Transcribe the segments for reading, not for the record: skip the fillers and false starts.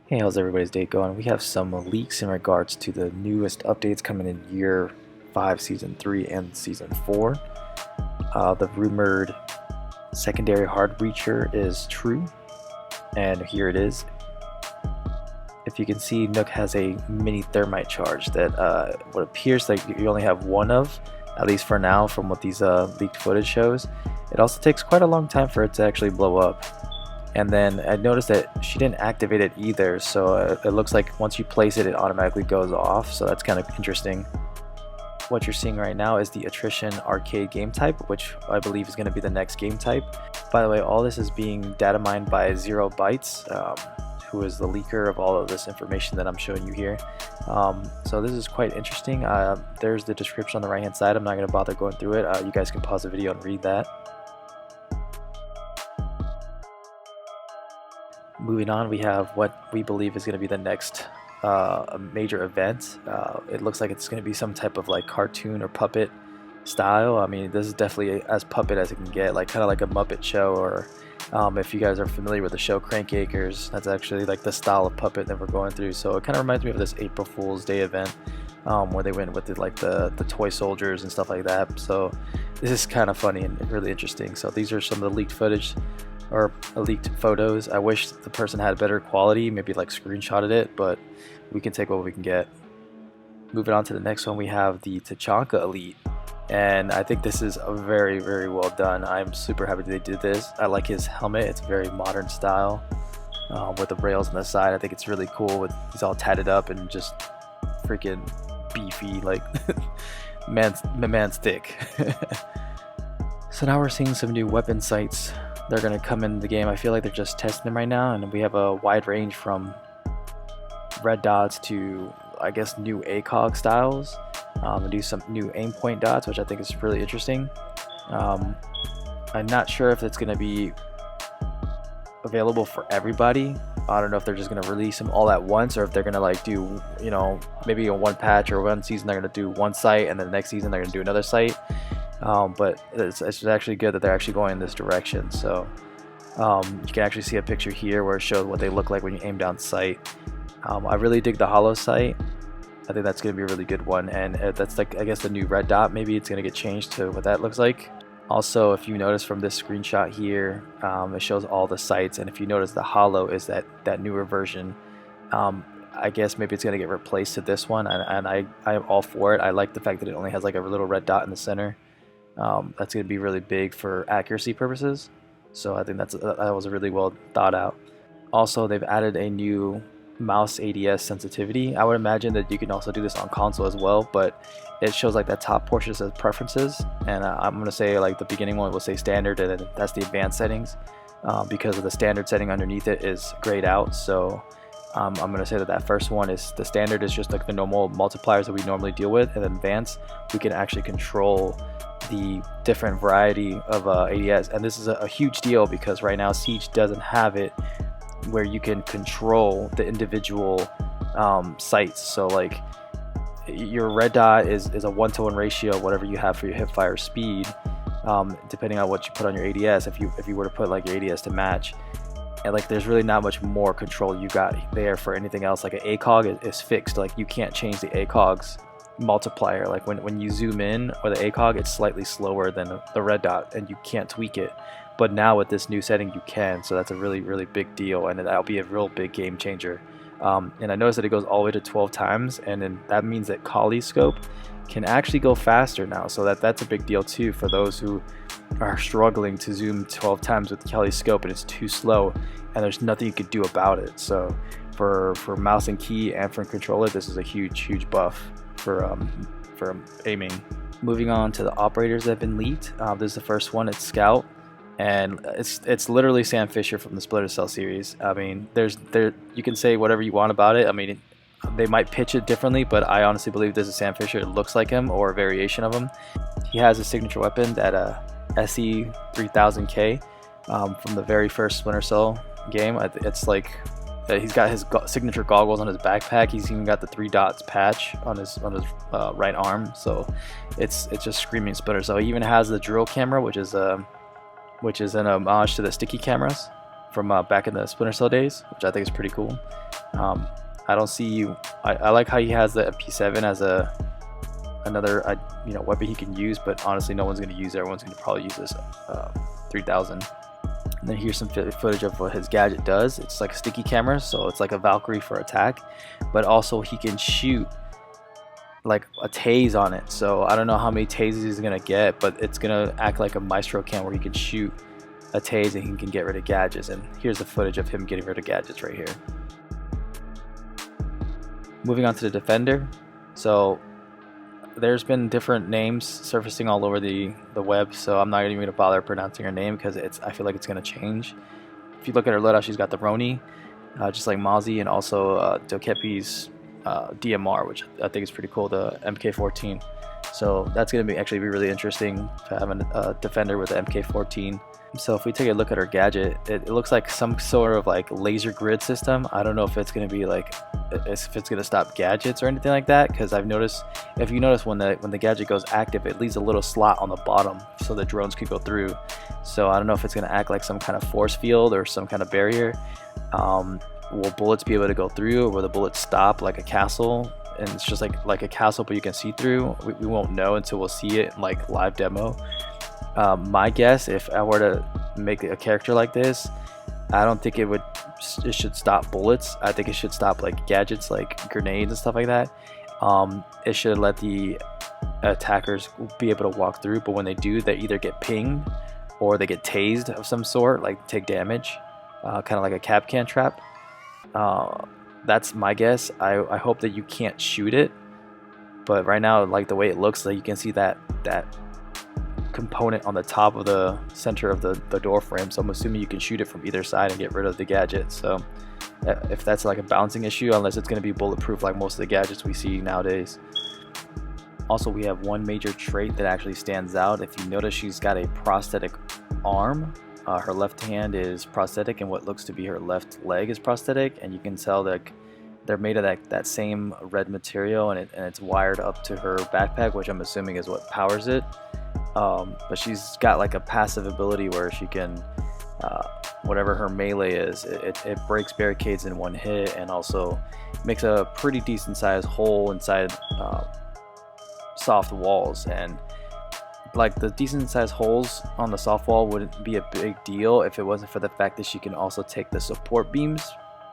Hey, how's everybody's day going? We have some leaks in regards to the newest updates coming in Year 5, Season 3, and Season 4. The rumored secondary hard breacher is true, and here it is. If you can see, Nook has a mini thermite charge that what appears like you only have one of, at least for now, from what these leaked footage shows. It also takes quite a long time for it to actually blow up. And then I noticed that she didn't activate it either, so it looks like once you place it, it automatically goes off, so that's kind of interesting. What you're seeing right now is the Attrition arcade game type, which I believe is going to be the next game type. By the way, all this is being data mined by 0 Bytes, who is the leaker of all of this information that I'm showing you here. So this is quite interesting. There's the description on the right hand side. I'm not going to bother going through it. You guys can pause the video and read that. Moving on, we have what we believe is going to be the next major event. It looks like it's going to be some type of like cartoon or puppet style. I mean, this is definitely as puppet as it can get, like kind of like a Muppet show, or if you guys are familiar with the show Crank Acres, that's actually like the style of puppet that we're going through. So it kind of reminds me of this April Fool's Day event where they went with the toy soldiers and stuff like that. So this is kind of funny and really interesting. So these are some of the leaked footage or leaked photos. I wish the person had better quality, maybe like screenshotted it, but we can take what we can get. Moving on to the next one, we have the Tachanka Elite, and I think this is a very, very well done. I'm super happy they did this. I like his helmet. It's very modern style with the rails on the side. I think it's really cool. He's all tatted up and just freaking beefy, like man's thick. So now we're seeing some new weapon sights. They're going to come in the game. I feel like they're just testing them right now, and we have a wide range from red dots to, I guess, new ACOG styles. And do some new aim point dots, which I think is really interesting. I'm not sure if it's going to be available for everybody. I don't know if they're just going to release them all at once, or if they're going to like do, you know, maybe in one patch or one season they're going to do one site, and then the next season they're going to do another site. But it's actually good that they're actually going in this direction. So you can actually see a picture here where it shows what they look like when you aim down sight. I really dig the hollow sight. I think that's going to be a really good one, and that's like, I guess, the new red dot. Maybe it's going to get changed to what that looks like. Also, if you notice from this screenshot here, it shows all the sights, and if you notice, the hollow is that newer version. I guess maybe it's going to get replaced to this one, and I'm all for it. I like the fact that it only has like a little red dot in the center. That's going to be really big for accuracy purposes, so I think that was really well thought out. Also, they've added a new mouse ADS sensitivity. I would imagine that you can also do this on console as well, but it shows like that top portion says preferences, and I'm going to say like the beginning one will say standard, and then that's the advanced settings, because of the standard setting underneath it is grayed out. So I'm going to say that first one is the standard, is just like the normal multipliers that we normally deal with, and then advanced we can actually control the different variety of ADS. And this is a huge deal because right now Siege doesn't have it where you can control the individual sights. So like your red dot is a 1-to-1 ratio, whatever you have for your hip fire speed, depending on what you put on your ADS. If you were to put like your ADS to match, and like there's really not much more control you got there for anything else. Like an ACOG is fixed. Like you can't change the ACOG's multiplier. Like when you zoom in with the ACOG, it's slightly slower than the red dot, and you can't tweak it. But now with this new setting you can, so that's a really, really big deal, and that'll be a real big game changer. And I noticed that it goes all the way to 12 times, and then that means that Kali scope can actually go faster now, so that's a big deal too for those who are struggling to zoom 12 times with Kali scope and it's too slow and there's nothing you could do about it. So for mouse and key and for controller, this is a huge buff for aiming. Moving on to the operators that have been leaked. This is the first one. It's Scout, and it's literally Sam Fisher from the Splinter Cell series. I mean, you can say whatever you want about it. I mean, they might pitch it differently, but I honestly believe this is Sam Fisher. It looks like him, or a variation of him. He has a signature weapon, that SE 3000K from the very first Splinter Cell game. It's like he's got his signature goggles on his backpack. He's even got the 3 dots patch on his right arm. So it's just screaming Splinter Cell. He even has the drill camera, which is an homage to the sticky cameras from back in the Splinter Cell days, which I think is pretty cool. I don't see you. I like how he has the MP7 as another weapon he can use, but honestly, no one's going to use it. Everyone's going to probably use this 3000. And then here's some footage of what his gadget does. It's like a sticky camera, so it's like a Valkyrie for attack, but also he can shoot like a tase on it. So I don't know how many tases he's gonna get, but it's gonna act like a Maestro can, where he can shoot a tase and he can get rid of gadgets. And here's the footage of him getting rid of gadgets right here. Moving on to the Defender. So there's been different names surfacing all over the web, so I'm not even gonna bother pronouncing her name because I feel like it's gonna change. If you look at her loadout, she's got the Roni, just like Mozzie, and also Dokepi's DMR, which I think is pretty cool, the MK14. So that's going to actually be really interesting to have a Defender with the MK14. So if we take a look at her gadget, it looks like some sort of like laser grid system. I don't know if it's going to be like, if it's going to stop gadgets or anything like that, because I've noticed, if you notice, when the gadget goes active, it leaves a little slot on the bottom so the drones could go through. So I don't know if it's going to act like some kind of force field or some kind of barrier. Will bullets be able to go through, or will the bullets stop like a castle? And it's just like a castle, but you can see through. We won't know until we'll see it in like live demo. My guess, if I were to make a character like this, I don't think it should stop bullets. I think it should stop like gadgets, like grenades and stuff like that. It should let the attackers be able to walk through, but when they do, they either get pinged or they get tased of some sort, like take damage, kind of like a cap can trap. That's my guess. I hope that you can't shoot it, but right now, like the way it looks, like you can see that component on the top of the center of the door frame, so I'm assuming you can shoot it from either side and get rid of the gadget. So if that's like a bouncing issue, unless it's going to be bulletproof like most of the gadgets we see nowadays. Also, we have one major trait that actually stands out. If you notice, she's got a prosthetic arm. Her left hand is prosthetic, and what looks to be her left leg is prosthetic, and you can tell that they're made of that same red material, and it's wired up to her backpack, which I'm assuming is what powers it. But she's got like a passive ability where she can, whatever her melee is, it breaks barricades in one hit, and also makes a pretty decent sized hole inside soft walls. And like the decent sized holes on the soft wall wouldn't be a big deal if it wasn't for the fact that she can also take the support beams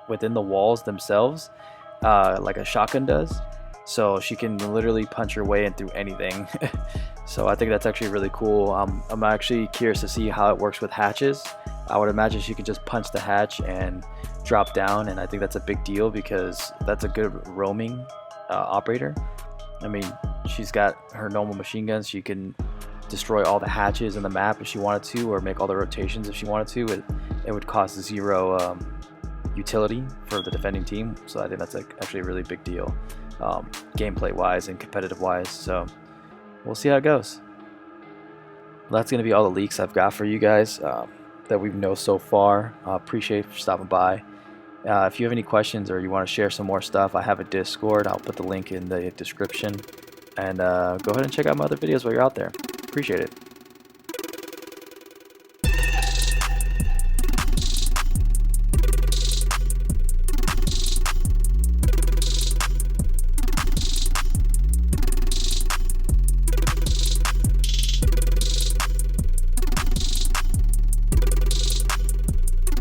within the walls themselves, like a shotgun does. So she can literally punch her way in through anything. So I think that's actually really cool. I'm actually curious to see how it works with hatches. I would imagine she could just punch the hatch and drop down, and I think that's a big deal because that's a good roaming operator. I mean, she's got her normal machine guns. She can destroy all the hatches in the map if she wanted to, or make all the rotations if she wanted to. It would cost 0 utility for the defending team, so I think that's actually a really big deal, gameplay wise and competitive wise. So we'll see how it goes. That's going to be all the leaks I've got for you guys that we know so far. Appreciate you for stopping by. If you have any questions or you want to share some more stuff, I have a Discord. I'll put the link in the description, and go ahead and check out my other videos while you're out there. Appreciate it.